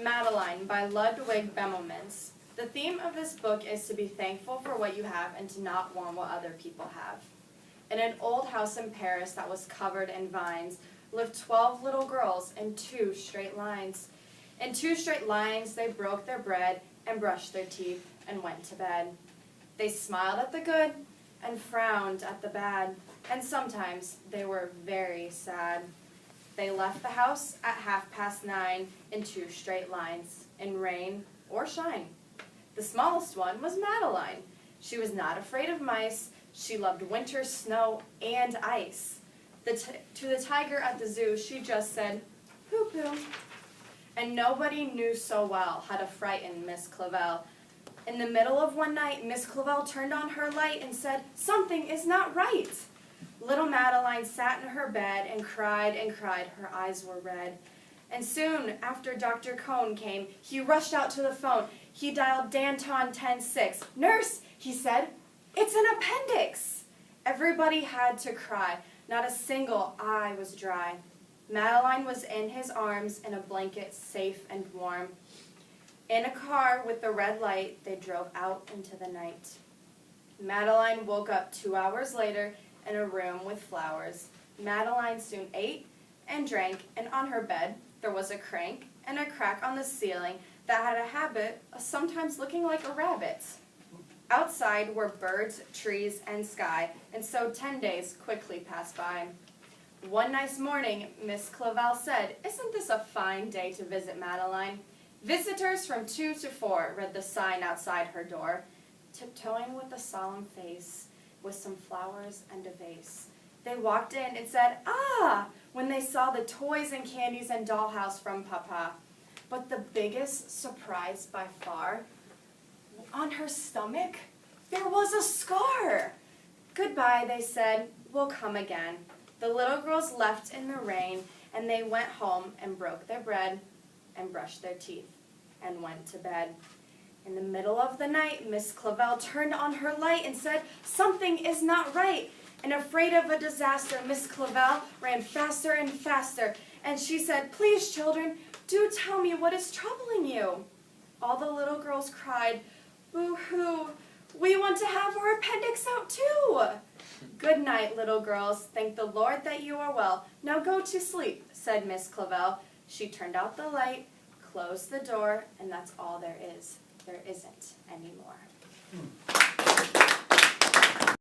Madeline by Ludwig Bemelmans. The theme of this book is to be thankful for what you have and to not want what other people have. In an old house in Paris that was covered in vines lived 12 little girls in 2 straight lines. In 2 straight lines they broke their bread and brushed their teeth and went to bed. They smiled at the good and frowned at the bad, and sometimes they were very sad. They left the house at 9:30 in 2 straight lines, in rain or shine. The smallest one was Madeline. She was not afraid of mice. She loved winter, snow, and ice. To the tiger at the zoo, she just said, "Pooh-pooh." And nobody knew so well how to frighten Miss Clavel. In the middle of one night, Miss Clavel turned on her light and said, "Something is not right." Little Madeline sat in her bed and cried and cried. Her eyes were red. And soon after Dr. Cohn came, he rushed out to the phone. He dialed Danton 106. "Nurse," he said, "it's an appendix." Everybody had to cry. Not a single eye was dry. Madeline was in his arms in a blanket, safe and warm. In a car with the red light, they drove out into the night. Madeline woke up 2 hours later in a room with flowers. Madeline soon ate and drank, and on her bed there was a crank and a crack on the ceiling that had a habit of sometimes looking like a rabbit. Outside were birds, trees, and sky, and so 10 days quickly passed by. One nice morning, Miss Clavel said, "Isn't this a fine day to visit Madeline?" "Visitors from 2 to 4, read the sign outside her door. Tiptoeing with a solemn face, with some flowers and a vase. They walked in and said, "Ah," when they saw the toys and candies and dollhouse from Papa. But the biggest surprise by far, on her stomach, there was a scar. "Goodbye," they said, "we'll come again." The little girls left in the rain, and they went home and broke their bread and brushed their teeth and went to bed. In the middle of the night, Miss Clavel turned on her light and said, "Something is not right." And afraid of a disaster, Miss Clavel ran faster and faster, and she said, "Please, children, do tell me what is troubling you." All the little girls cried, "Boo-hoo, we want to have our appendix out too." "Good night, little girls. Thank the Lord that you are well. Now go to sleep," said Miss Clavel. She turned out the light, closed the door, and that's all there is. There isn't anymore.